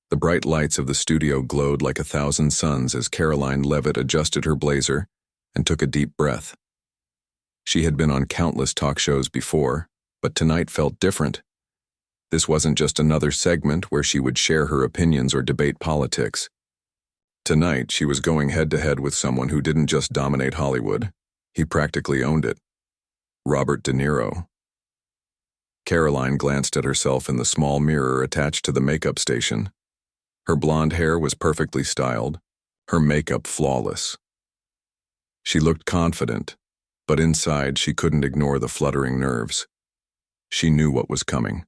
The bright lights of the studio glowed like 1,000 suns as Karoline Leavitt adjusted her blazer and took a deep breath. She had been on countless talk shows before, but tonight felt different. This wasn't just another segment where she would share her opinions or debate politics. Tonight, she was going head-to-head with someone who didn't just dominate Hollywood. He practically owned it. Robert De Niro. Karoline glanced at herself in the small mirror attached to the makeup station. Her blonde hair was perfectly styled, her makeup flawless. She looked confident, but inside she couldn't ignore the fluttering nerves. She knew what was coming.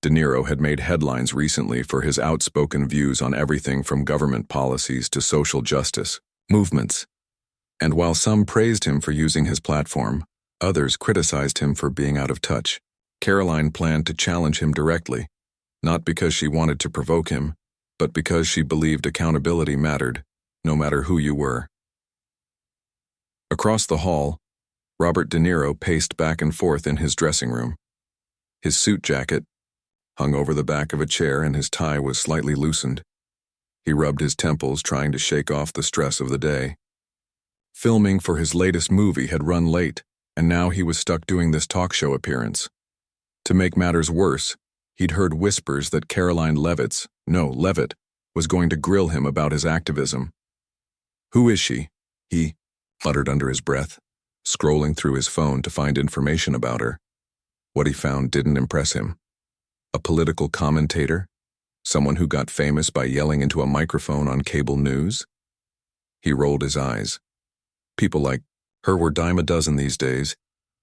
De Niro had made headlines recently for his outspoken views on everything from government policies to social justice movements. And while some praised him for using his platform, others criticized him for being out of touch. Karoline planned to challenge him directly, not because she wanted to provoke him, but because she believed accountability mattered, no matter who you were. Across the hall, Robert De Niro paced back and forth in his dressing room. His suit jacket hung over the back of a chair and his tie was slightly loosened. He rubbed his temples, trying to shake off the stress of the day. Filming for his latest movie had run late, and now he was stuck doing this talk show appearance. To make matters worse, he'd heard whispers that Karoline Leavitt, was going to grill him about his activism. "Who is she?" he muttered under his breath, scrolling through his phone to find information about her. What he found didn't impress him. A political commentator? Someone who got famous by yelling into a microphone on cable news? He rolled his eyes. People like her were dime a dozen these days,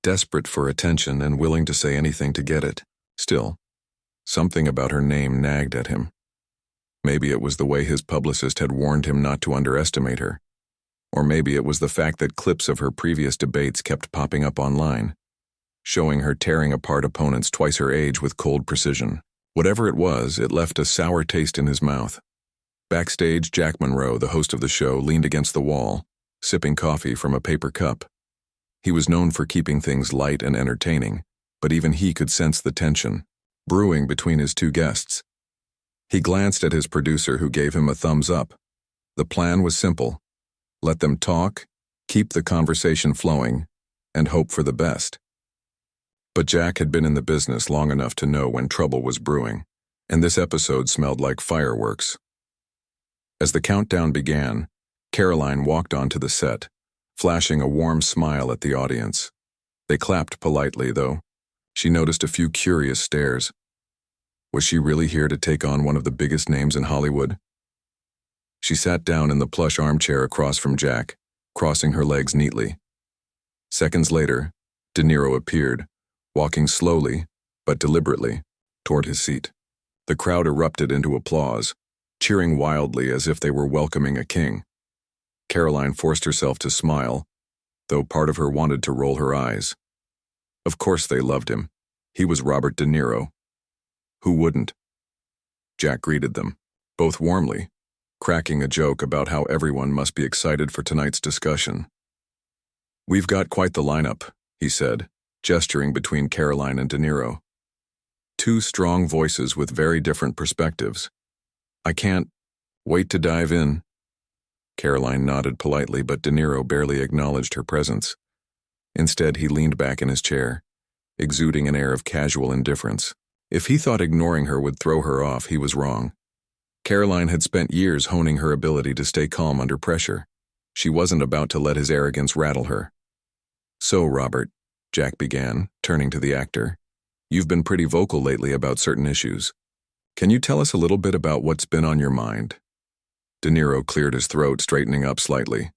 desperate for attention and willing to say anything to get it. Still, something about her name nagged at him. Maybe it was the way his publicist had warned him not to underestimate her. Or maybe it was the fact that clips of her previous debates kept popping up online, showing her tearing apart opponents twice her age with cold precision. Whatever it was, it left a sour taste in his mouth. Backstage, Jack Monroe, the host of the show, leaned against the wall, sipping coffee from a paper cup. He was known for keeping things light and entertaining, but even he could sense the tension brewing between his two guests. He glanced at his producer, who gave him a thumbs up. The plan was simple: let them talk, keep the conversation flowing, and hope for the best. But Jack had been in the business long enough to know when trouble was brewing, and this episode smelled like fireworks. As the countdown began, Karoline walked onto the set, flashing a warm smile at the audience. They clapped politely, though. She noticed a few curious stares. Was she really here to take on one of the biggest names in Hollywood? She sat down in the plush armchair across from Jack, crossing her legs neatly. Seconds later, De Niro appeared, walking slowly, but deliberately, toward his seat. The crowd erupted into applause, cheering wildly as if they were welcoming a king. Karoline forced herself to smile, though part of her wanted to roll her eyes. Of course they loved him. He was Robert De Niro. Who wouldn't? Jack greeted them, both warmly, cracking a joke about how everyone must be excited for tonight's discussion. "We've got quite the lineup," he said, gesturing between Karoline and De Niro. Two strong voices with very different perspectives. "I can't wait to dive in." Karoline nodded politely, but De Niro barely acknowledged her presence. Instead, he leaned back in his chair, exuding an air of casual indifference. If he thought ignoring her would throw her off, he was wrong. Karoline had spent years honing her ability to stay calm under pressure. She wasn't about to let his arrogance rattle her. "So, Robert," Jack began, turning to the actor, "you've been pretty vocal lately about certain issues. Can you tell us a little bit about what's been on your mind?" De Niro cleared his throat, straightening up slightly.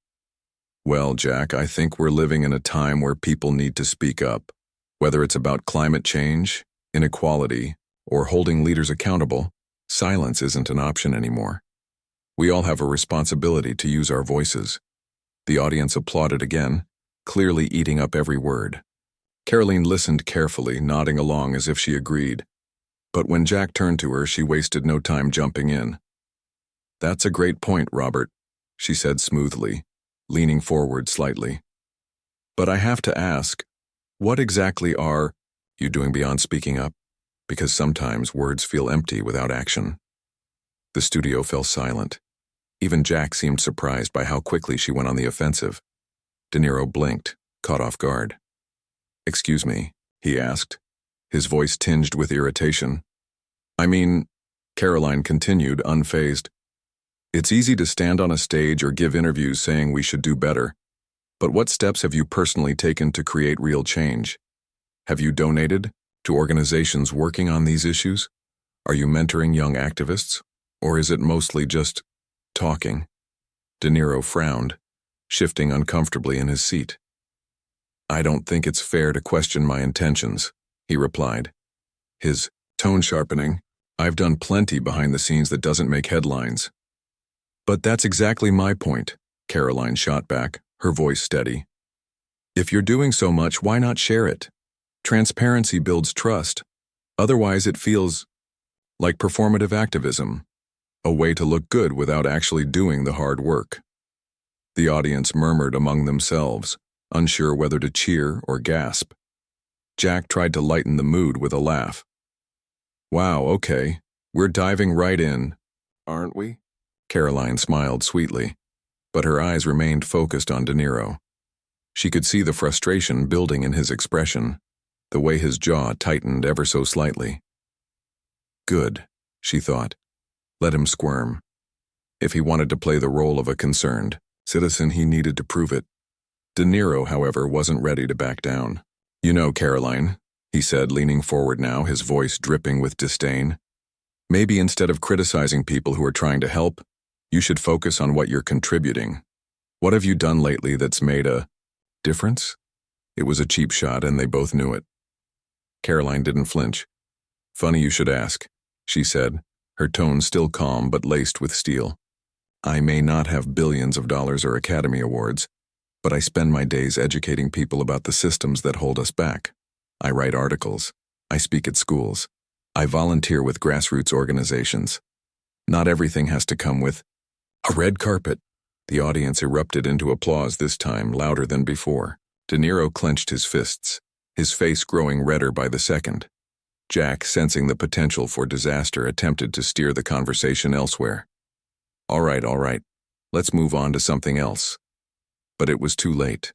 "Well, Jack, I think we're living in a time where people need to speak up. Whether it's about climate change, inequality, or holding leaders accountable, silence isn't an option anymore. We all have a responsibility to use our voices." The audience applauded again, clearly eating up every word. Karoline listened carefully, nodding along as if she agreed. But when Jack turned to her, she wasted no time jumping in. "That's a great point, Robert," she said smoothly, leaning forward slightly. "But I have to ask, what exactly are you doing beyond speaking up? Because sometimes words feel empty without action." The studio fell silent. Even Jack seemed surprised by how quickly she went on the offensive. De Niro blinked, caught off guard. "Excuse me," he asked, his voice tinged with irritation. "I mean," Karoline continued, unfazed, "it's easy to stand on a stage or give interviews saying we should do better. But what steps have you personally taken to create real change? Have you donated to organizations working on these issues? Are you mentoring young activists? Or is it mostly just talking?" De Niro frowned, shifting uncomfortably in his seat. "I don't think it's fair to question my intentions," he replied, his tone sharpening. "I've done plenty behind the scenes that doesn't make headlines." "But that's exactly my point," Karoline shot back, her voice steady. "If you're doing so much, why not share it? Transparency builds trust. Otherwise, it feels like performative activism, a way to look good without actually doing the hard work." The audience murmured among themselves, unsure whether to cheer or gasp. Jack tried to lighten the mood with a laugh. "Wow, okay, we're diving right in, aren't we?" Karoline smiled sweetly, but her eyes remained focused on De Niro. She could see the frustration building in his expression, the way his jaw tightened ever so slightly. Good, she thought. Let him squirm. If he wanted to play the role of a concerned citizen, he needed to prove it. De Niro, however, wasn't ready to back down. "You know, Karoline," he said, leaning forward now, his voice dripping with disdain, "maybe instead of criticizing people who are trying to help, you should focus on what you're contributing. What have you done lately that's made a difference?" It was a cheap shot, and they both knew it. Karoline didn't flinch. "Funny you should ask," she said, her tone still calm but laced with steel. "I may not have billions of dollars or Academy Awards, but I spend my days educating people about the systems that hold us back. I write articles. I speak at schools. I volunteer with grassroots organizations. Not everything has to come with a red carpet." The audience erupted into applause, this time louder than before. De Niro clenched his fists, his face growing redder by the second. Jack, sensing the potential for disaster, attempted to steer the conversation elsewhere. All right, let's move on to something else." But it was too late.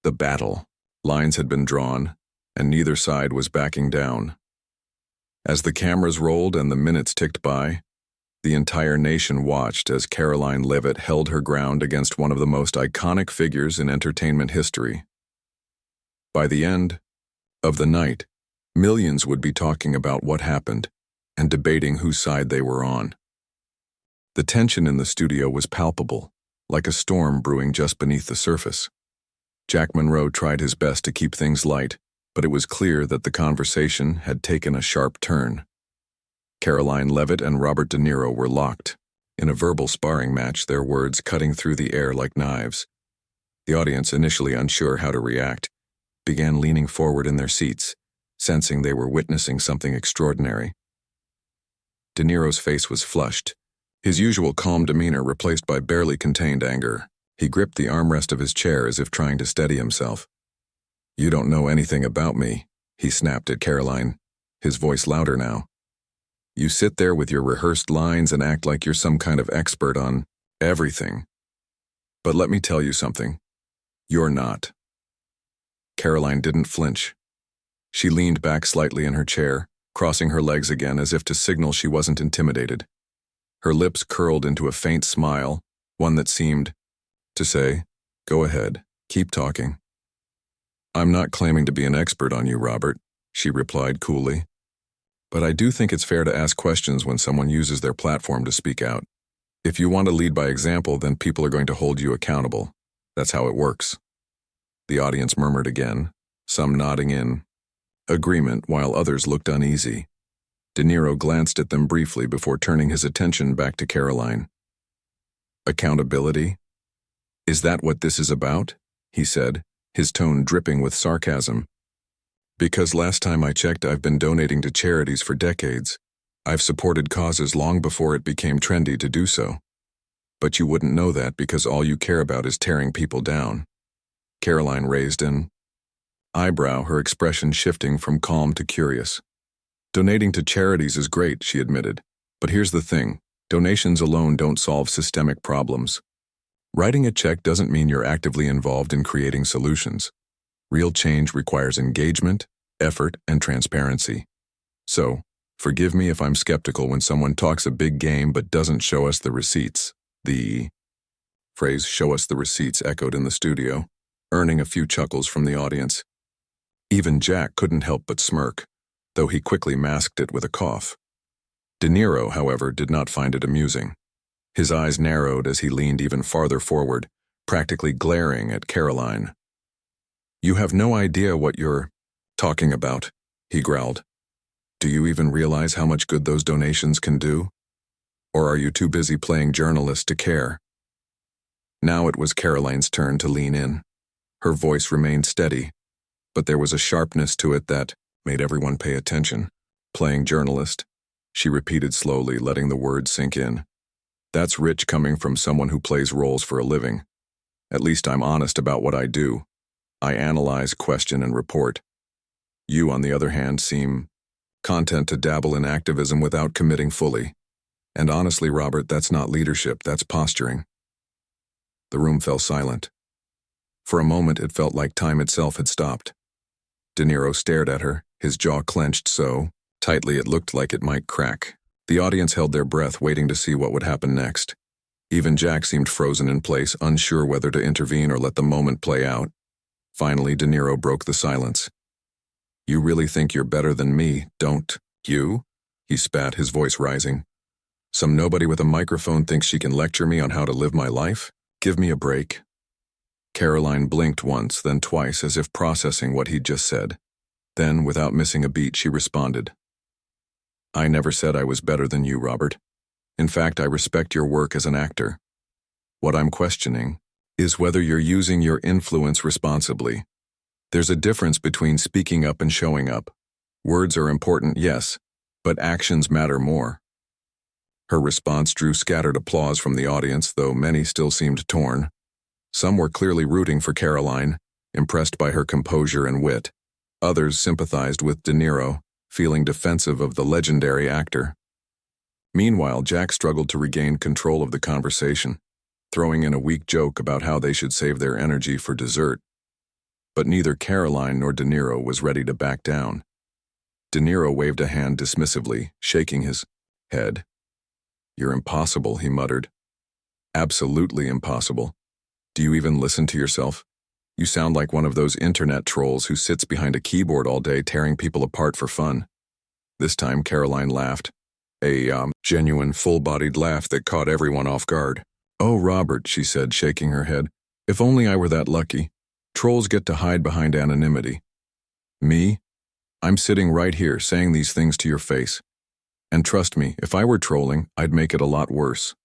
The battle. Lines had been drawn, and neither side was backing down. As the cameras rolled and the minutes ticked by, the entire nation watched as Karoline Leavitt held her ground against one of the most iconic figures in entertainment history. By the end of the night, millions would be talking about what happened and debating whose side they were on. The tension in the studio was palpable, like a storm brewing just beneath the surface. Jack Monroe tried his best to keep things light, but it was clear that the conversation had taken a sharp turn. Karoline Leavitt and Robert De Niro were locked, in a verbal sparring match, their words cutting through the air like knives. The audience, initially unsure how to react, began leaning forward in their seats, sensing they were witnessing something extraordinary. De Niro's face was flushed, his usual calm demeanor replaced by barely contained anger. He gripped the armrest of his chair as if trying to steady himself. "You don't know anything about me," he snapped at Karoline, his voice louder now. "You sit there with your rehearsed lines and act like you're some kind of expert on everything. But let me tell you something. You're not." Karoline didn't flinch. She leaned back slightly in her chair, crossing her legs again as if to signal she wasn't intimidated. Her lips curled into a faint smile, one that seemed to say, "Go ahead, keep talking." "I'm not claiming to be an expert on you, Robert," she replied coolly. "But I do think it's fair to ask questions when someone uses their platform to speak out. If you want to lead by example, then people are going to hold you accountable. That's how it works." The audience murmured again, some nodding in agreement while others looked uneasy. De Niro glanced at them briefly before turning his attention back to Karoline. "Accountability? Is that what this is about?" he said, his tone dripping with sarcasm. "Because last time I checked, I've been donating to charities for decades. I've supported causes long before it became trendy to do so. But you wouldn't know that because all you care about is tearing people down." Karoline raised an eyebrow, her expression shifting from calm to curious. "Donating to charities is great," she admitted. "But here's the thing. Donations alone don't solve systemic problems. Writing a check doesn't mean you're actively involved in creating solutions. Real change requires engagement, effort, and transparency. So, forgive me if I'm skeptical when someone talks a big game but doesn't show us the receipts. The phrase "show us the receipts" echoed in the studio, earning a few chuckles from the audience. Even Jack couldn't help but smirk, though he quickly masked it with a cough. De Niro, however, did not find it amusing. His eyes narrowed as he leaned even farther forward, practically glaring at Karoline. "You have no idea what you're talking about," he growled. "Do you even realize how much good those donations can do? Or are you too busy playing journalist to care?" Now it was Karoline's turn to lean in. Her voice remained steady, but there was a sharpness to it that made everyone pay attention. "Playing journalist," she repeated slowly, letting the words sink in. "That's rich coming from someone who plays roles for a living. At least I'm honest about what I do. I analyze, question, and report. You, on the other hand, seem content to dabble in activism without committing fully. And honestly, Robert, that's not leadership, that's posturing." The room fell silent. For a moment, it felt like time itself had stopped. De Niro stared at her, his jaw clenched so tightly it looked like it might crack. The audience held their breath, waiting to see what would happen next. Even Jack seemed frozen in place, unsure whether to intervene or let the moment play out. Finally, De Niro broke the silence. "You really think you're better than me, don't you?" he spat, his voice rising. "Some nobody with a microphone thinks she can lecture me on how to live my life? Give me a break." Karoline blinked once, then twice, as if processing what he'd just said. Then, without missing a beat, she responded. "I never said I was better than you, Robert. In fact, I respect your work as an actor. What I'm questioning is whether you're using your influence responsibly. There's a difference between speaking up and showing up. Words are important, yes, but actions matter more." Her response drew scattered applause from the audience, though many still seemed torn. Some were clearly rooting for Karoline, impressed by her composure and wit. Others sympathized with De Niro, feeling defensive of the legendary actor. Meanwhile, Jack struggled to regain control of the conversation, throwing in a weak joke about how they should save their energy for dessert. But neither Karoline nor De Niro was ready to back down. De Niro waved a hand dismissively, shaking his head. "You're impossible," he muttered. "Absolutely impossible. Do you even listen to yourself? You sound like one of those internet trolls who sits behind a keyboard all day tearing people apart for fun." This time Karoline laughed, a genuine full-bodied laugh that caught everyone off guard. "Oh, Robert," she said, shaking her head, "if only I were that lucky. Trolls get to hide behind anonymity. Me? I'm sitting right here saying these things to your face. And trust me, if I were trolling, I'd make it a lot worse."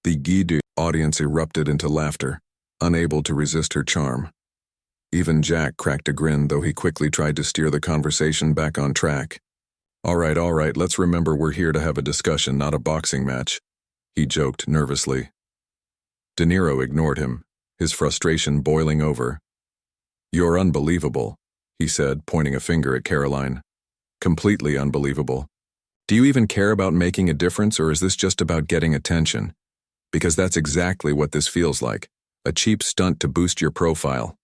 The Guide audience erupted into laughter, unable to resist her charm. Even Jack cracked a grin, though he quickly tried to steer the conversation back on track. All right, let's remember we're here to have a discussion, not a boxing match," he joked nervously. De Niro ignored him, his frustration boiling over. "You're unbelievable," he said, pointing a finger at Karoline. "Completely unbelievable. Do you even care about making a difference, or is this just about getting attention? Because that's exactly what this feels like, a cheap stunt to boost your profile."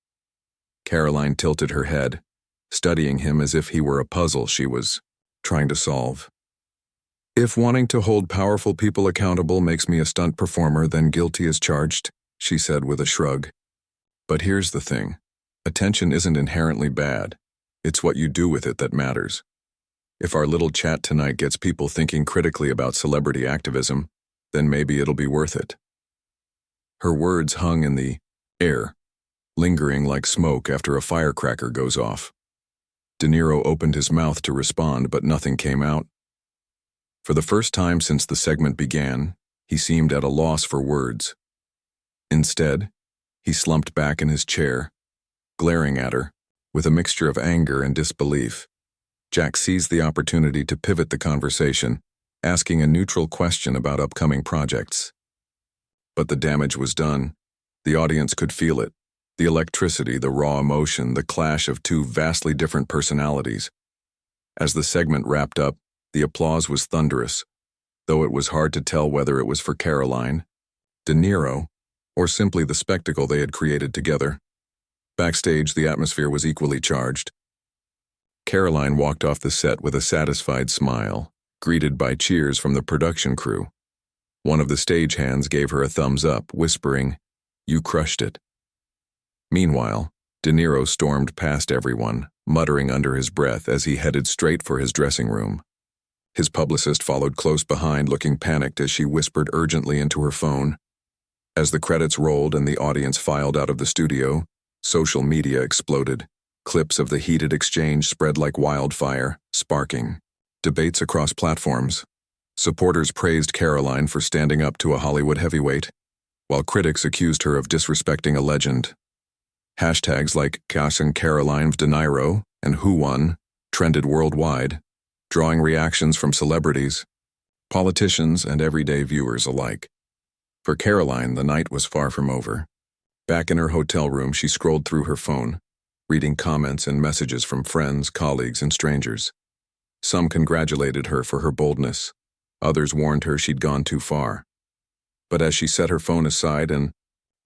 Karoline tilted her head, studying him as if he were a puzzle she was trying to solve. "If wanting to hold powerful people accountable makes me a stunt performer, then guilty as charged," she said with a shrug. "But here's the thing. Attention isn't inherently bad. It's what you do with it that matters. If our little chat tonight gets people thinking critically about celebrity activism, then maybe it'll be worth it." Her words hung in the air, lingering like smoke after a firecracker goes off. De Niro opened his mouth to respond, but nothing came out. For the first time since the segment began, he seemed at a loss for words. Instead, he slumped back in his chair, glaring at her, with a mixture of anger and disbelief. Jack seized the opportunity to pivot the conversation, asking a neutral question about upcoming projects. But the damage was done. The audience could feel it. The electricity, the raw emotion, the clash of two vastly different personalities. As the segment wrapped up, the applause was thunderous. though it was hard to tell whether it was for Karoline, De Niro, or simply the spectacle they had created together. Backstage, the atmosphere was equally charged. Karoline walked off the set with a satisfied smile, greeted by cheers from the production crew. One of the stagehands gave her a thumbs up, whispering, "You crushed it." Meanwhile, De Niro stormed past everyone, muttering under his breath as he headed straight for his dressing room. His publicist followed close behind, looking panicked as she whispered urgently into her phone. As the credits rolled and the audience filed out of the studio, social media exploded. Clips of the heated exchange spread like wildfire, sparking debates across platforms. Supporters praised Karoline for standing up to a Hollywood heavyweight, while critics accused her of disrespecting a legend. Hashtags like Cass and Karoline De Niro and Who Won trended worldwide, drawing reactions from celebrities, politicians, and everyday viewers alike. For Karoline, the night was far from over. Back in her hotel room, she scrolled through her phone, reading comments and messages from friends, colleagues, and strangers. Some congratulated her for her boldness. Others warned her she'd gone too far. But as she set her phone aside and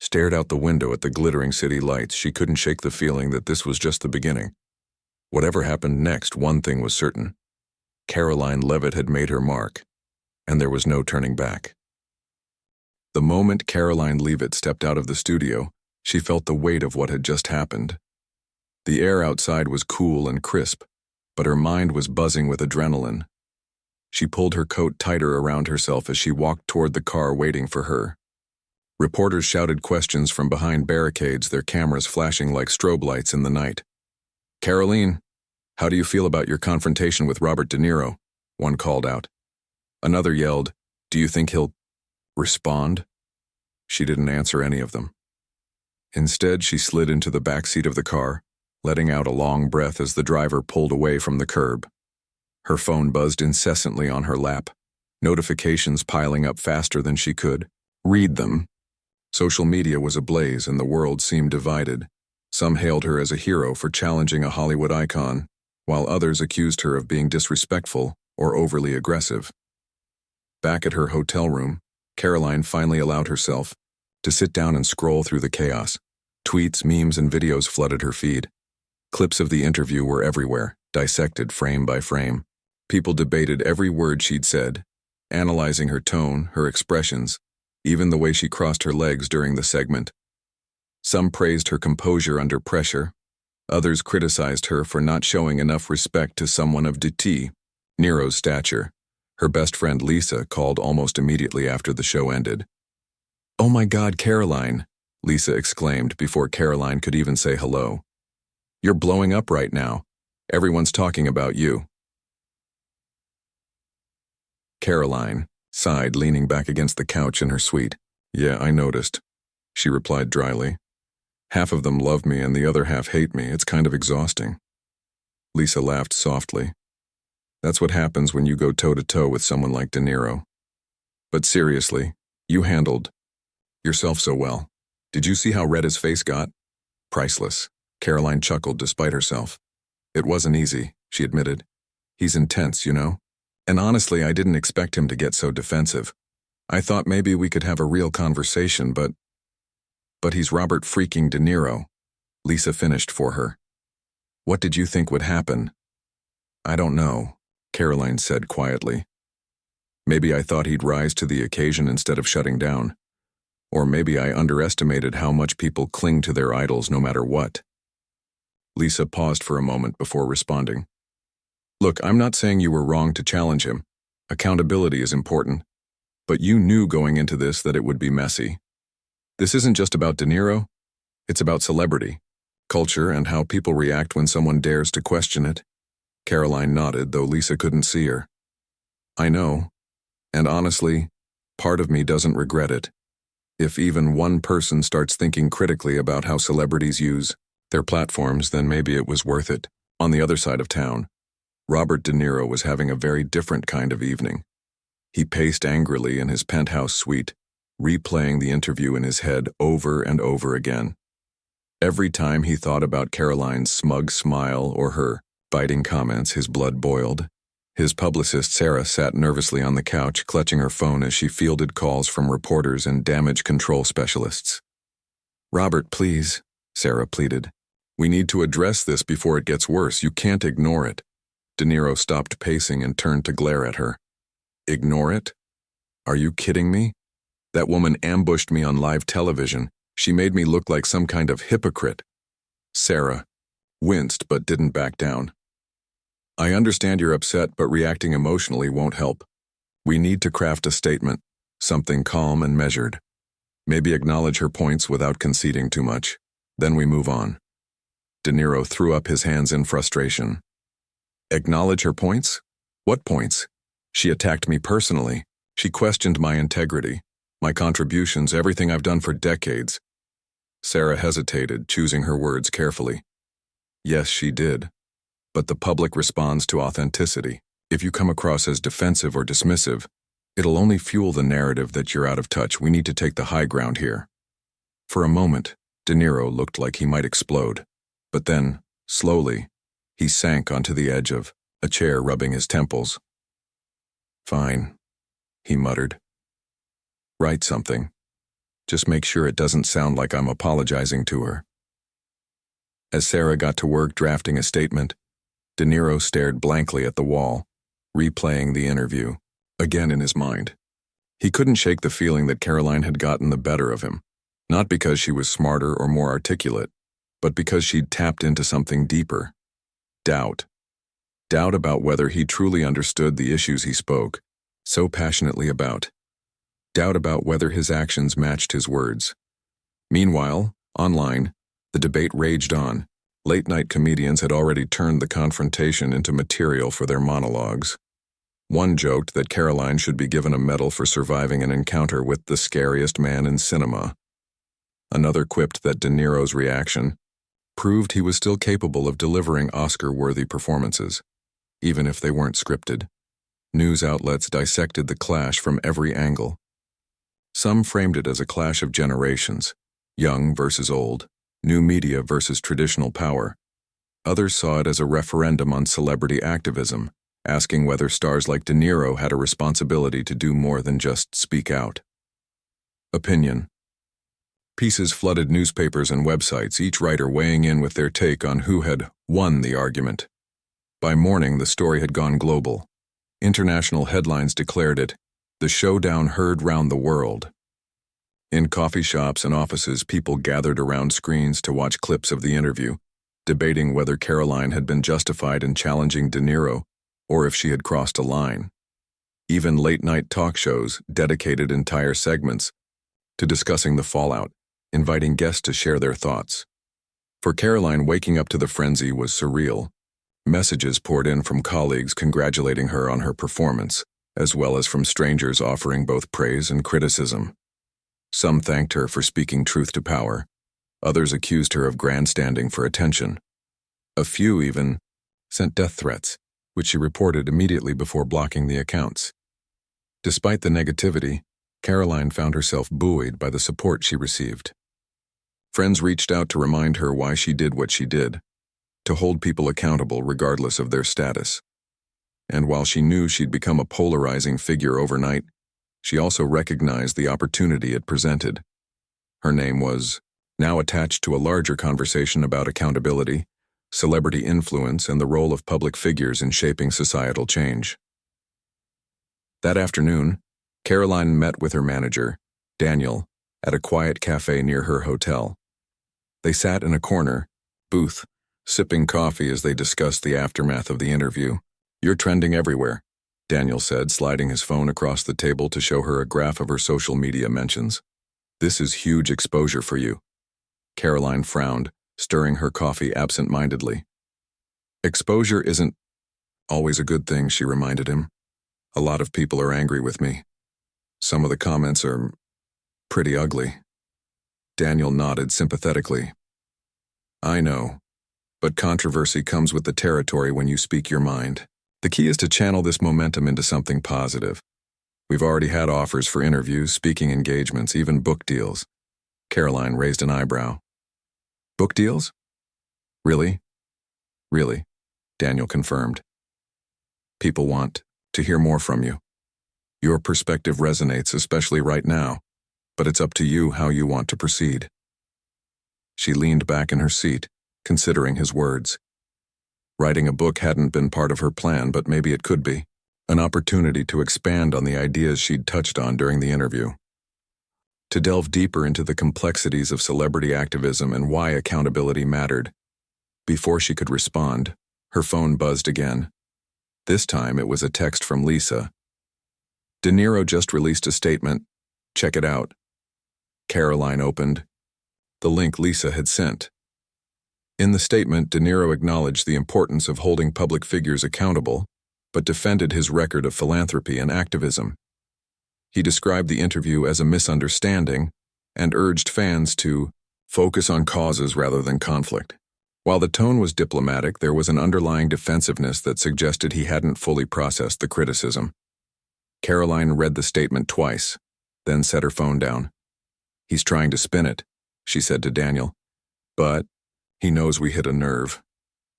stared out the window at the glittering city lights, she couldn't shake the feeling that this was just the beginning. Whatever happened next, one thing was certain. Karoline Leavitt had made her mark, and there was no turning back. The moment Karoline Leavitt stepped out of the studio, she felt the weight of what had just happened. The air outside was cool and crisp, but her mind was buzzing with adrenaline. She pulled her coat tighter around herself as she walked toward the car waiting for her. Reporters shouted questions from behind barricades, their cameras flashing like strobe lights in the night. "Karoline, how do you feel about your confrontation with Robert De Niro?" one called out. Another yelled, "Do you think he'll respond?" She didn't answer any of them. Instead, she slid into the back seat of the car, letting out a long breath as the driver pulled away from the curb. Her phone buzzed incessantly on her lap, notifications piling up faster than she could read them. Social media was ablaze and the world seemed divided. Some hailed her as a hero for challenging a Hollywood icon, while others accused her of being disrespectful or overly aggressive. Back at her hotel room, Karoline finally allowed herself to sit down and scroll through the chaos. Tweets, memes, and videos flooded her feed. Clips of the interview were everywhere, dissected frame by frame. People debated every word she'd said, analyzing her tone, her expressions, even the way she crossed her legs during the segment. Some praised her composure under pressure. Others criticized her for not showing enough respect to someone of Niro's stature. Her best friend Lisa called almost immediately after the show ended. "Oh my God, Karoline," Lisa exclaimed before Karoline could even say hello. "You're blowing up right now. Everyone's talking about you." Karoline sighed, leaning back against the couch in her suite. "Yeah, I noticed," she replied dryly. "Half of them love me and the other half hate me. It's kind of exhausting." Lisa laughed softly. "That's what happens when you go toe-to-toe with someone like De Niro. But seriously, you handled yourself so well. Did you see how red his face got?" "Priceless." Karoline chuckled despite herself. "It wasn't easy," she admitted. "He's intense, you know? And honestly, I didn't expect him to get so defensive. I thought maybe we could have a real conversation, but he's Robert freaking De Niro." Lisa finished for her. "What did you think would happen?" "I don't know," Karoline said quietly. "Maybe I thought he'd rise to the occasion instead of shutting down. Or maybe I underestimated how much people cling to their idols no matter what." Lisa paused for a moment before responding. "Look, I'm not saying you were wrong to challenge him. Accountability is important. But you knew going into this that it would be messy. This isn't just about De Niro. It's about celebrity, culture, and how people react when someone dares to question it." Karoline nodded, though Lisa couldn't see her. "I know. And honestly, part of me doesn't regret it. If even one person starts thinking critically about how celebrities use their platforms, then maybe it was worth it." On the other side of town, Robert De Niro was having a very different kind of evening. He paced angrily in his penthouse suite, replaying the interview in his head over and over again. Every time he thought about Karoline's smug smile or her biting comments, his blood boiled. His publicist, Sarah, sat nervously on the couch, clutching her phone as she fielded calls from reporters and damage control specialists. "Robert, please," Sarah pleaded. "We need to address this before it gets worse. You can't ignore it." De Niro stopped pacing and turned to glare at her. "Ignore it? Are you kidding me? That woman ambushed me on live television. She made me look like some kind of hypocrite." Sarah winced but didn't back down. "I understand you're upset, but reacting emotionally won't help. We need to craft a statement, something calm and measured. Maybe acknowledge her points without conceding too much. Then we move on." De Niro threw up his hands in frustration. "Acknowledge her points? What points? She attacked me personally. She questioned my integrity, my contributions, everything I've done for decades." Sarah hesitated, choosing her words carefully. "Yes, she did. But the public responds to authenticity. If you come across as defensive or dismissive, it'll only fuel the narrative that you're out of touch. We need to take the high ground here." For a moment, De Niro looked like he might explode. But then, slowly, he sank onto the edge of a chair, rubbing his temples. "Fine," he muttered. "Write something. Just make sure it doesn't sound like I'm apologizing to her." As Sarah got to work drafting a statement, De Niro stared blankly at the wall, replaying the interview, again in his mind. He couldn't shake the feeling that Karoline had gotten the better of him, not because she was smarter or more articulate, but because she'd tapped into something deeper. Doubt. Doubt about whether he truly understood the issues he spoke so passionately about. Doubt about whether his actions matched his words. Meanwhile, online, the debate raged on. Late-night comedians had already turned the confrontation into material for their monologues. One joked that Karoline should be given a medal for surviving an encounter with the scariest man in cinema. Another quipped that De Niro's reaction proved he was still capable of delivering Oscar-worthy performances, even if they weren't scripted. News outlets dissected the clash from every angle. Some framed it as a clash of generations, young versus old, new media versus traditional power. Others saw it as a referendum on celebrity activism, asking whether stars like De Niro had a responsibility to do more than just speak out. Opinion. Pieces flooded newspapers and websites, each writer weighing in with their take on who had won the argument. By morning, the story had gone global. International headlines declared it the showdown heard round the world. In coffee shops and offices, people gathered around screens to watch clips of the interview, debating whether Karoline had been justified in challenging De Niro or if she had crossed a line. Even late-night talk shows dedicated entire segments to discussing the fallout, inviting guests to share their thoughts. For Karoline, waking up to the frenzy was surreal. Messages poured in from colleagues congratulating her on her performance, as well as from strangers offering both praise and criticism. Some thanked her for speaking truth to power. Others accused her of grandstanding for attention. A few even sent death threats, which she reported immediately before blocking the accounts. Despite the negativity, Karoline found herself buoyed by the support she received. Friends reached out to remind her why she did what she did, to hold people accountable regardless of their status. And while she knew she'd become a polarizing figure overnight, she also recognized the opportunity it presented. Her name was now attached to a larger conversation about accountability, celebrity influence, and the role of public figures in shaping societal change. That afternoon, Karoline met with her manager, Daniel, at a quiet cafe near her hotel. They sat in a corner booth, sipping coffee as they discussed the aftermath of the interview. "You're trending everywhere," Daniel said, sliding his phone across the table to show her a graph of her social media mentions. "This is huge exposure for you." Karoline frowned, stirring her coffee absent-mindedly. "Exposure isn't always a good thing," she reminded him. "A lot of people are angry with me. Some of the comments are pretty ugly." Daniel nodded sympathetically. "I know, but controversy comes with the territory when you speak your mind. The key is to channel this momentum into something positive. We've already had offers for interviews, speaking engagements, even book deals." Karoline raised an eyebrow. "Book deals? Really?" "Really," Daniel confirmed. People want to hear more from you. Your perspective resonates, especially right now, but it's up to you how you want to proceed. She leaned back in her seat, considering his words. Writing a book hadn't been part of her plan, but maybe it could be. An opportunity to expand on the ideas she'd touched on during the interview. To delve deeper into the complexities of celebrity activism and why accountability mattered. Before she could respond, her phone buzzed again. This time it was a text from Lisa. De Niro just released a statement. Check it out. Karoline opened the link Lisa had sent. In the statement, De Niro acknowledged the importance of holding public figures accountable, but defended his record of philanthropy and activism. He described the interview as a misunderstanding and urged fans to focus on causes rather than conflict. While the tone was diplomatic, there was an underlying defensiveness that suggested he hadn't fully processed the criticism. Karoline read the statement twice, then set her phone down. He's trying to spin it, she said to Daniel. But he knows we hit a nerve.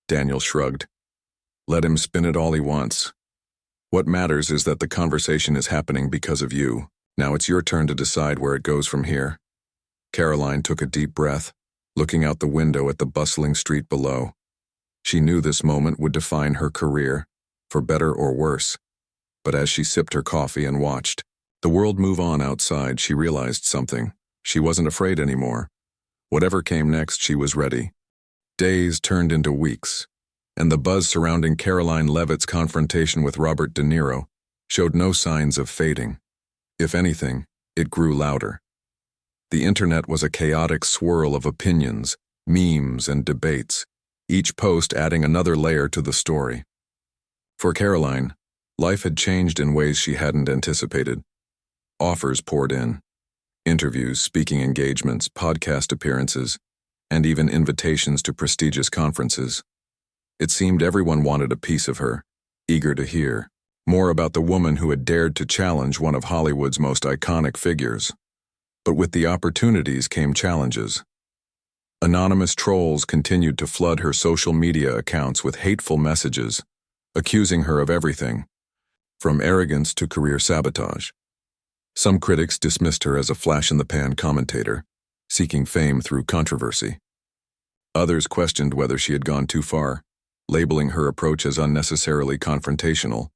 Daniel shrugged. Let him spin it all he wants. What matters is that the conversation is happening because of you. Now it's your turn to decide where it goes from here. Karoline took a deep breath, looking out the window at the bustling street below. She knew this moment would define her career, for better or worse. But as she sipped her coffee and watched the world move on outside, she realized something. She wasn't afraid anymore. Whatever came next, she was ready. Days turned into weeks, and the buzz surrounding Karoline Leavitt's confrontation with Robert De Niro showed no signs of fading. If anything, it grew louder. The internet was a chaotic swirl of opinions, memes, and debates, each post adding another layer to the story. For Karoline, life had changed in ways she hadn't anticipated. Offers poured in. Interviews, speaking engagements, podcast appearances, and even invitations to prestigious conferences. It seemed everyone wanted a piece of her, eager to hear more about the woman who had dared to challenge one of Hollywood's most iconic figures. But with the opportunities came challenges. Anonymous trolls continued to flood her social media accounts with hateful messages, accusing her of everything, from arrogance to career sabotage. Some critics dismissed her as a flash-in-the-pan commentator, seeking fame through controversy. Others questioned whether she had gone too far, labeling her approach as unnecessarily confrontational.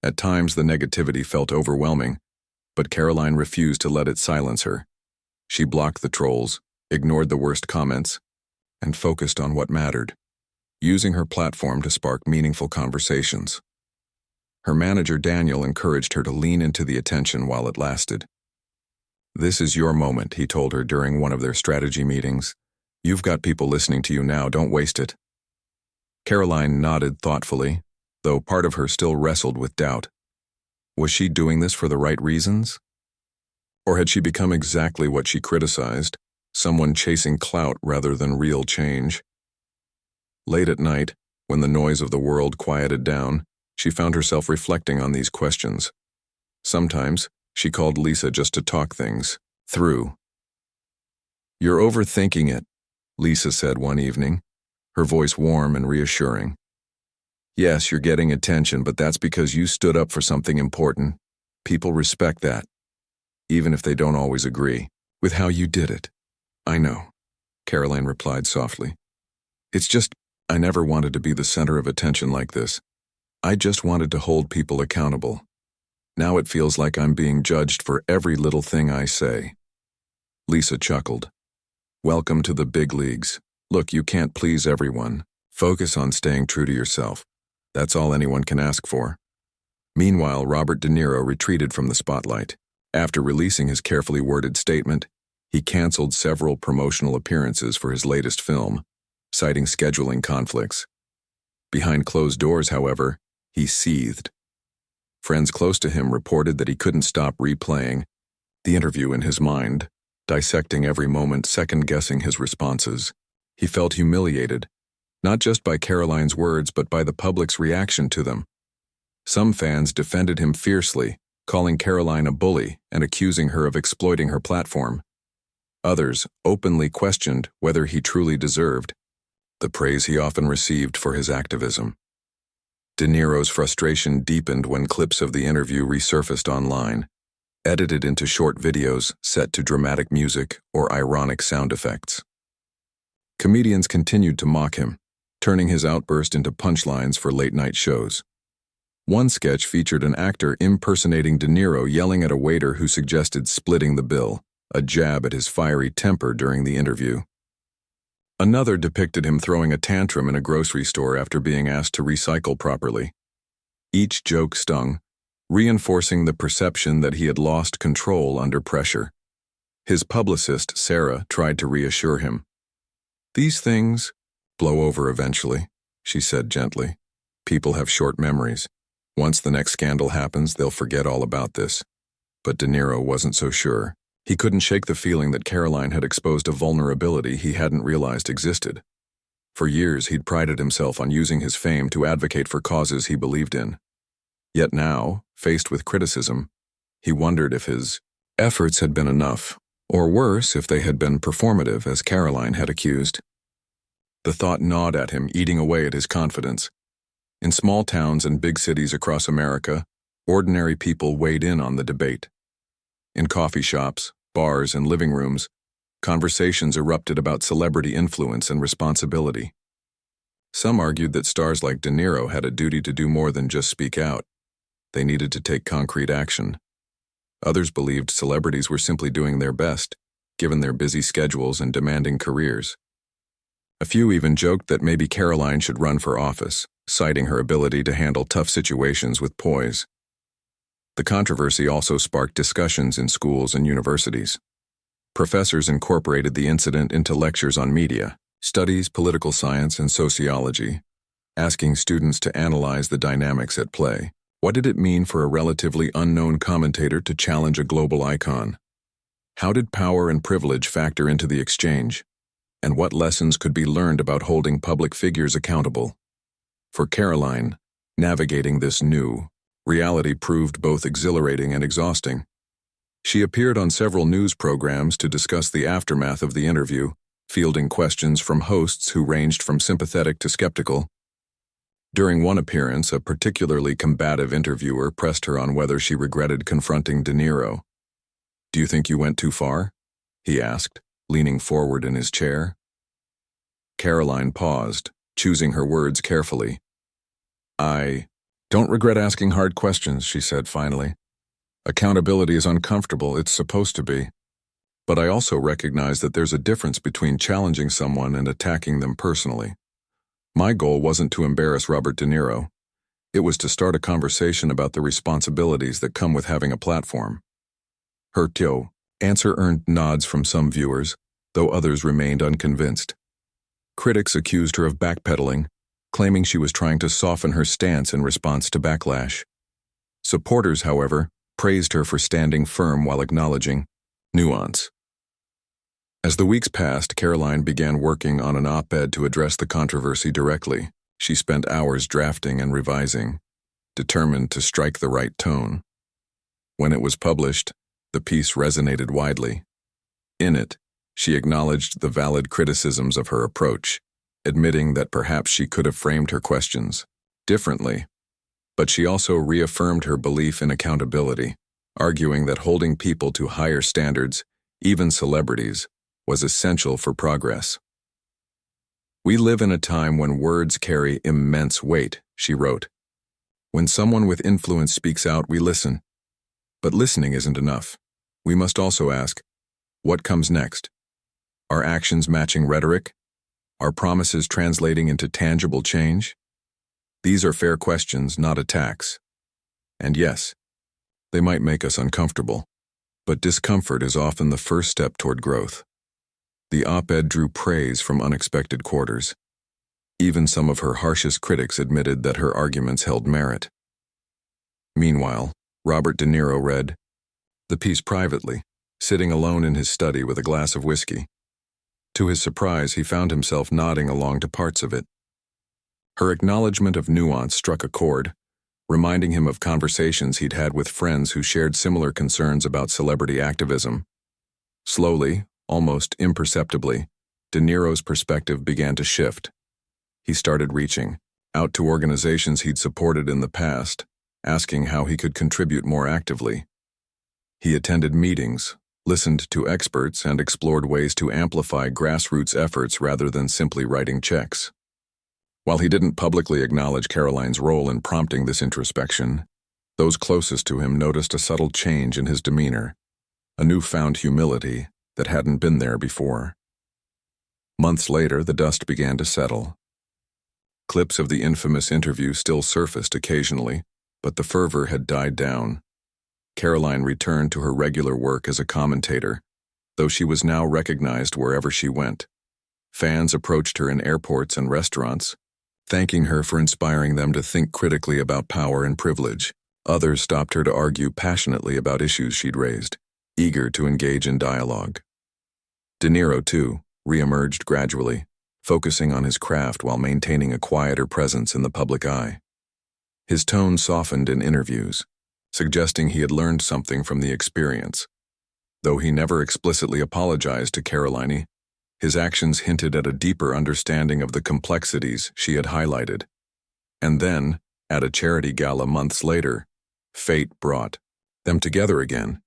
At times, the negativity felt overwhelming, but Karoline refused to let it silence her. She blocked the trolls, ignored the worst comments, and focused on what mattered, using her platform to spark meaningful conversations. Her manager, Daniel, encouraged her to lean into the attention while it lasted. This is your moment, he told her during one of their strategy meetings. You've got people listening to you now, don't waste it. Karoline nodded thoughtfully, though part of her still wrestled with doubt. Was she doing this for the right reasons? Or had she become exactly what she criticized, someone chasing clout rather than real change? Late at night, when the noise of the world quieted down, she found herself reflecting on these questions. Sometimes, she called Lisa just to talk things through. You're overthinking it, Lisa said one evening, her voice warm and reassuring. Yes, you're getting attention, but that's because you stood up for something important. People respect that, even if they don't always agree with how you did it. I know, Karoline replied softly. It's just, I never wanted to be the center of attention like this. I just wanted to hold people accountable. Now it feels like I'm being judged for every little thing I say. Lisa chuckled. Welcome to the big leagues. Look, you can't please everyone. Focus on staying true to yourself. That's all anyone can ask for. Meanwhile, Robert De Niro retreated from the spotlight. After releasing his carefully worded statement, he canceled several promotional appearances for his latest film, citing scheduling conflicts. Behind closed doors, however, he seethed. Friends close to him reported that he couldn't stop replaying the interview in his mind, dissecting every moment, second-guessing his responses. He felt humiliated, not just by Karoline's words but by the public's reaction to them. Some fans defended him fiercely, calling Karoline a bully and accusing her of exploiting her platform. Others openly questioned whether he truly deserved the praise he often received for his activism. De Niro's frustration deepened when clips of the interview resurfaced online, edited into short videos set to dramatic music or ironic sound effects. Comedians continued to mock him, turning his outburst into punchlines for late-night shows. One sketch featured an actor impersonating De Niro yelling at a waiter who suggested splitting the bill, a jab at his fiery temper during the interview. Another depicted him throwing a tantrum in a grocery store after being asked to recycle properly. Each joke stung, reinforcing the perception that he had lost control under pressure. His publicist, Sarah, tried to reassure him. "These things blow over eventually," she said gently. "People have short memories. Once the next scandal happens, they'll forget all about this." But De Niro wasn't so sure. He couldn't shake the feeling that Karoline had exposed a vulnerability he hadn't realized existed. For years, he'd prided himself on using his fame to advocate for causes he believed in. Yet now, faced with criticism, he wondered if his efforts had been enough, or worse, if they had been performative, as Karoline had accused. The thought gnawed at him, eating away at his confidence. In small towns and big cities across America, ordinary people weighed in on the debate. In coffee shops, bars, and living rooms, conversations erupted about celebrity influence and responsibility. Some argued that stars like De Niro had a duty to do more than just speak out. They needed to take concrete action. Others believed celebrities were simply doing their best, given their busy schedules and demanding careers. A few even joked that maybe Karoline should run for office, citing her ability to handle tough situations with poise. The controversy also sparked discussions in schools and universities. Professors incorporated the incident into lectures on media, studies, political science, and sociology, asking students to analyze the dynamics at play. What did it mean for a relatively unknown commentator to challenge a global icon? How did power and privilege factor into the exchange? And what lessons could be learned about holding public figures accountable? For Karoline, navigating this new reality proved both exhilarating and exhausting. She appeared on several news programs to discuss the aftermath of the interview, fielding questions from hosts who ranged from sympathetic to skeptical. During one appearance, a particularly combative interviewer pressed her on whether she regretted confronting De Niro. "Do you think you went too far?" he asked, leaning forward in his chair. Karoline paused, choosing her words carefully. "I don't regret asking hard questions," she said finally. "Accountability is uncomfortable, it's supposed to be. But I also recognize that there's a difference between challenging someone and attacking them personally. My goal wasn't to embarrass Robert De Niro. It was to start a conversation about the responsibilities that come with having a platform." Her answer earned nods from some viewers, though others remained unconvinced. Critics accused her of backpedaling, claiming she was trying to soften her stance in response to backlash. Supporters, however, praised her for standing firm while acknowledging nuance. As the weeks passed, Karoline began working on an op-ed to address the controversy directly. She spent hours drafting and revising, determined to strike the right tone. When it was published, the piece resonated widely. In it, she acknowledged the valid criticisms of her approach, admitting that perhaps she could have framed her questions differently. But she also reaffirmed her belief in accountability, arguing that holding people to higher standards, even celebrities, was essential for progress. "We live in a time when words carry immense weight," she wrote. "When someone with influence speaks out, we listen. But listening isn't enough. We must also ask, what comes next? Are actions matching rhetoric? Are promises translating into tangible change? These are fair questions, not attacks. And yes, they might make us uncomfortable, but discomfort is often the first step toward growth." The op-ed drew praise from unexpected quarters. Even some of her harshest critics admitted that her arguments held merit. Meanwhile, Robert De Niro read the piece privately, sitting alone in his study with a glass of whiskey. To his surprise, he found himself nodding along to parts of it. Her acknowledgement of nuance struck a chord, reminding him of conversations he'd had with friends who shared similar concerns about celebrity activism. Slowly, almost imperceptibly, De Niro's perspective began to shift. He started reaching, out to organizations he'd supported in the past, asking how he could contribute more actively. He attended meetings, listened to experts, and explored ways to amplify grassroots efforts rather than simply writing checks. While he didn't publicly acknowledge Karoline's role in prompting this introspection, those closest to him noticed a subtle change in his demeanor, a newfound humility that hadn't been there before. Months later, the dust began to settle. Clips of the infamous interview still surfaced occasionally, but the fervor had died down. Karoline returned to her regular work as a commentator, though she was now recognized wherever she went. Fans approached her in airports and restaurants, thanking her for inspiring them to think critically about power and privilege. Others stopped her to argue passionately about issues she'd raised, eager to engage in dialogue. De Niro, too, re-emerged gradually, focusing on his craft while maintaining a quieter presence in the public eye. His tone softened in interviews, suggesting he had learned something from the experience. Though he never explicitly apologized to Karoline, his actions hinted at a deeper understanding of the complexities she had highlighted. And then, at a charity gala months later, fate brought them together again.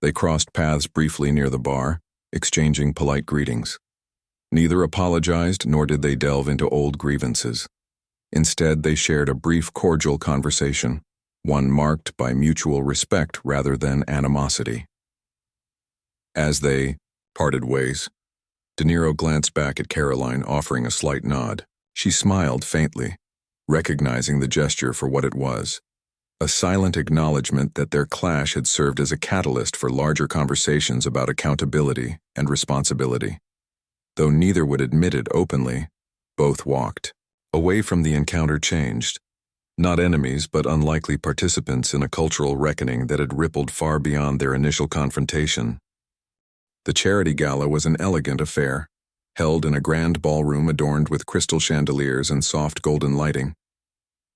They crossed paths briefly near the bar, exchanging polite greetings. Neither apologized nor did they delve into old grievances. Instead, they shared a brief, cordial conversation, one marked by mutual respect rather than animosity. As they parted ways, De Niro glanced back at Karoline, offering a slight nod. She smiled faintly, recognizing the gesture for what it was, a silent acknowledgement that their clash had served as a catalyst for larger conversations about accountability and responsibility. Though neither would admit it openly, both walked away from the encounter changed, not enemies but unlikely participants in a cultural reckoning that had rippled far beyond their initial confrontation. The charity gala was an elegant affair, held in a grand ballroom adorned with crystal chandeliers and soft golden lighting.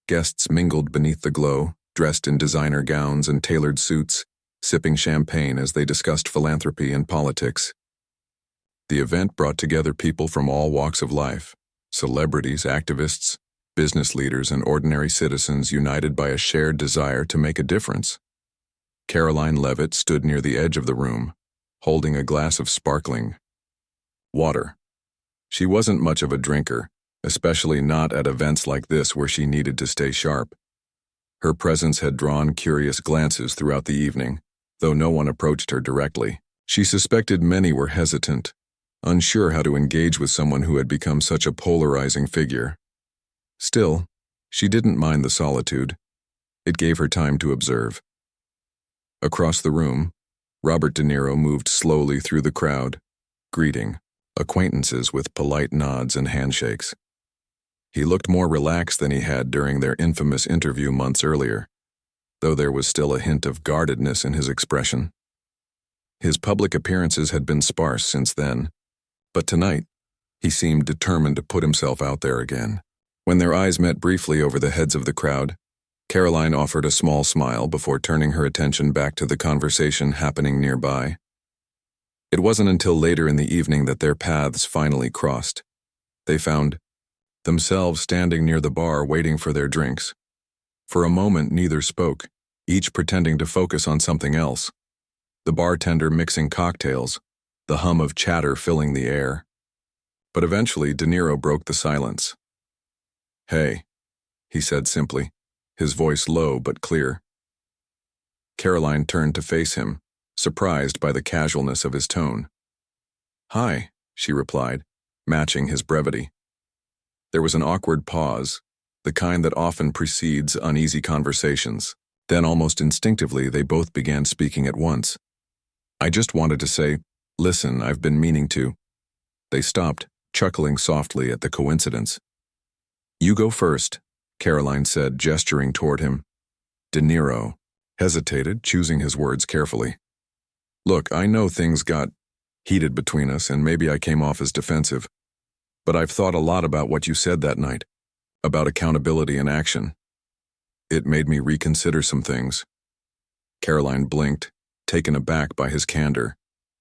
Guests mingled beneath the glow, dressed in designer gowns and tailored suits, sipping champagne as they discussed philanthropy and politics. The event brought together people from all walks of life, celebrities, activists, business leaders, and ordinary citizens united by a shared desire to make a difference. Karoline Leavitt stood near the edge of the room, holding a glass of sparkling water. She wasn't much of a drinker, especially not at events like this where she needed to stay sharp. Her presence had drawn curious glances throughout the evening, though no one approached her directly. She suspected many were hesitant, unsure how to engage with someone who had become such a polarizing figure. Still, she didn't mind the solitude. It gave her time to observe. Across the room, Robert De Niro moved slowly through the crowd, greeting acquaintances with polite nods and handshakes. He looked more relaxed than he had during their infamous interview months earlier, though there was still a hint of guardedness in his expression. His public appearances had been sparse since then, but tonight, he seemed determined to put himself out there again. When their eyes met briefly over the heads of the crowd, Karoline offered a small smile before turning her attention back to the conversation happening nearby. It wasn't until later in the evening that their paths finally crossed. They found themselves standing near the bar waiting for their drinks. For a moment, neither spoke, each pretending to focus on something else. The bartender mixing cocktails, the hum of chatter filling the air. But eventually, De Niro broke the silence. "Hey," he said simply, his voice low but clear. Karoline turned to face him, surprised by the casualness of his tone. "Hi," she replied, matching his brevity. There was an awkward pause, the kind that often precedes uneasy conversations. Then almost instinctively they both began speaking at once. "I just wanted to say, listen, I've been meaning to." They stopped, chuckling softly at the coincidence. "You go first," Karoline said, gesturing toward him. De Niro hesitated, choosing his words carefully. "Look, I know things got heated between us, and maybe I came off as defensive. But I've thought a lot about what you said that night, about accountability and action. It made me reconsider some things." Karoline blinked, taken aback by his candor.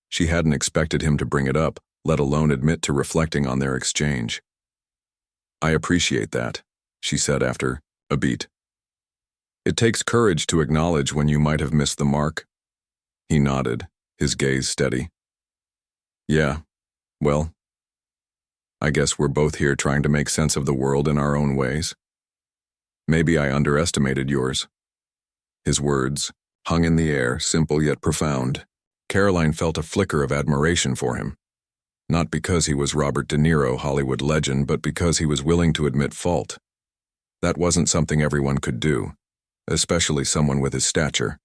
She hadn't expected him to bring it up, let alone admit to reflecting on their exchange. "I appreciate that," she said after a beat. "It takes courage to acknowledge when you might have missed the mark." He nodded, his gaze steady. "Yeah, well, I guess we're both here trying to make sense of the world in our own ways. Maybe I underestimated yours." His words hung in the air, simple yet profound. Karoline felt a flicker of admiration for him. Not because he was Robert De Niro, Hollywood legend, but because he was willing to admit fault. That wasn't something everyone could do, especially someone with his stature.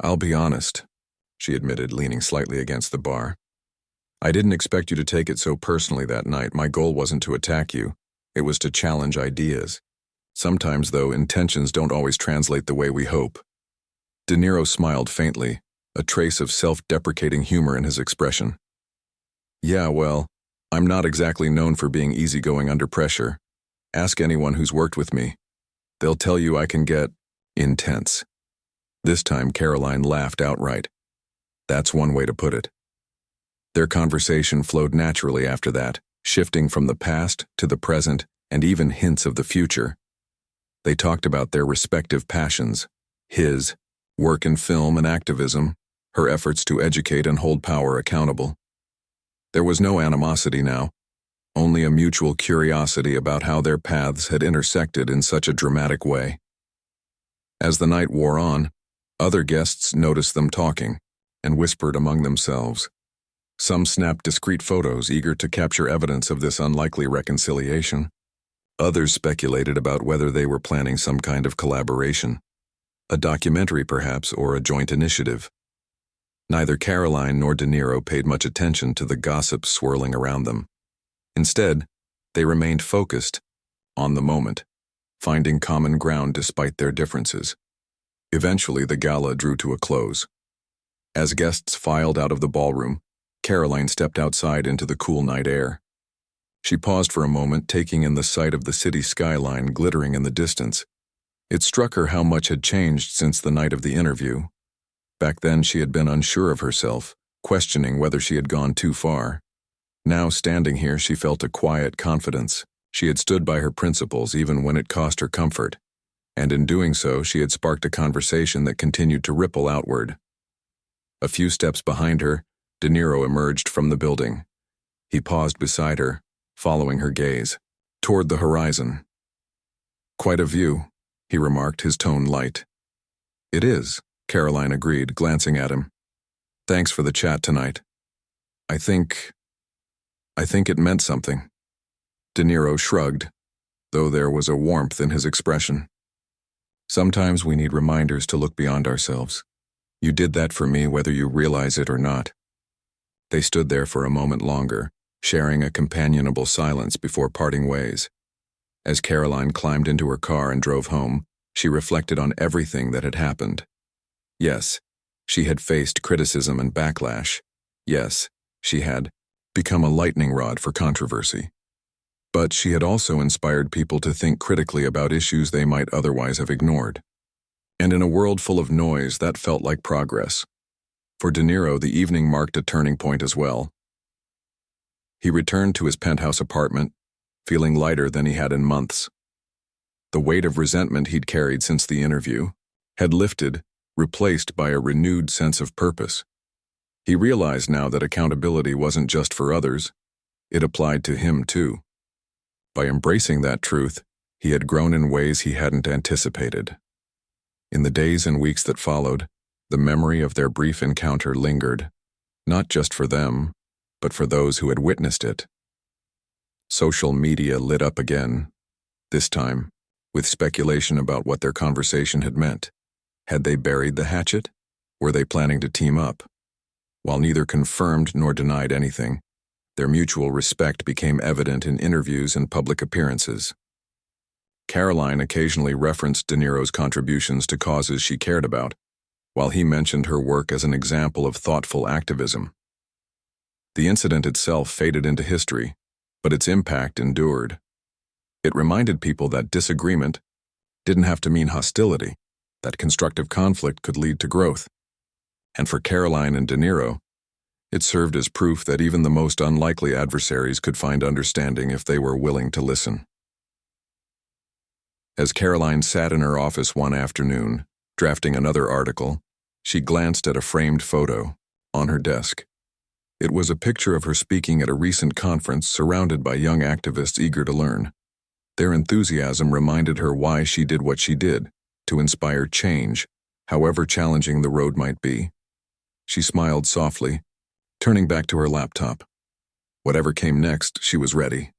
"I'll be honest," she admitted, leaning slightly against the bar. "I didn't expect you to take it so personally that night. My goal wasn't to attack you. It was to challenge ideas. Sometimes, though, intentions don't always translate the way we hope." De Niro smiled faintly, a trace of self-deprecating humor in his expression. "Yeah, well, I'm not exactly known for being easygoing under pressure. Ask anyone who's worked with me. They'll tell you I can get intense." This time, Karoline laughed outright. That's one way to put it. Their conversation flowed naturally after that, shifting from the past to the present and even hints of the future. They talked about their respective passions, his, work in film and activism, her efforts to educate and hold power accountable. There was no animosity now, only a mutual curiosity about how their paths had intersected in such a dramatic way. As the night wore on, other guests noticed them talking and whispered among themselves. Some snapped discreet photos, eager to capture evidence of this unlikely reconciliation. Others speculated about whether they were planning some kind of collaboration. A documentary, perhaps, or a joint initiative. Neither Karoline nor De Niro paid much attention to the gossip swirling around them. Instead, they remained focused on the moment, finding common ground despite their differences. Eventually, the gala drew to a close. As guests filed out of the ballroom, Karoline stepped outside into the cool night air. She paused for a moment, taking in the sight of the city skyline glittering in the distance. It struck her how much had changed since the night of the interview. Back then, she had been unsure of herself, questioning whether she had gone too far. Now, standing here, she felt a quiet confidence. She had stood by her principles even when it cost her comfort. And in doing so, she had sparked a conversation that continued to ripple outward. A few steps behind her, De Niro emerged from the building. He paused beside her, following her gaze, toward the horizon. "Quite a view," he remarked, his tone light. "It is," Karoline agreed, glancing at him. "Thanks for the chat tonight. I think it meant something." De Niro shrugged, though there was a warmth in his expression. "Sometimes we need reminders to look beyond ourselves. You did that for me, whether you realize it or not." They stood there for a moment longer, sharing a companionable silence before parting ways. As Karoline climbed into her car and drove home, she reflected on everything that had happened. Yes, she had faced criticism and backlash. Yes, she had become a lightning rod for controversy. But she had also inspired people to think critically about issues they might otherwise have ignored. And in a world full of noise, that felt like progress. For De Niro, the evening marked a turning point as well. He returned to his penthouse apartment, feeling lighter than he had in months. The weight of resentment he'd carried since the interview had lifted, replaced by a renewed sense of purpose. He realized now that accountability wasn't just for others, it applied to him too. By embracing that truth, he had grown in ways he hadn't anticipated. In the days and weeks that followed, the memory of their brief encounter lingered, not just for them, but for those who had witnessed it. Social media lit up again, this time, with speculation about what their conversation had meant. Had they buried the hatchet? Were they planning to team up? While neither confirmed nor denied anything, their mutual respect became evident in interviews and public appearances. Karoline occasionally referenced De Niro's contributions to causes she cared about, while he mentioned her work as an example of thoughtful activism. The incident itself faded into history, but its impact endured. It reminded people that disagreement didn't have to mean hostility, that constructive conflict could lead to growth. And for Karoline and De Niro, it served as proof that even the most unlikely adversaries could find understanding if they were willing to listen. As Karoline sat in her office one afternoon, drafting another article, she glanced at a framed photo on her desk. It was a picture of her speaking at a recent conference surrounded by young activists eager to learn. Their enthusiasm reminded her why she did what she did, to inspire change, however challenging the road might be. She smiled softly, turning back to her laptop. Whatever came next, she was ready.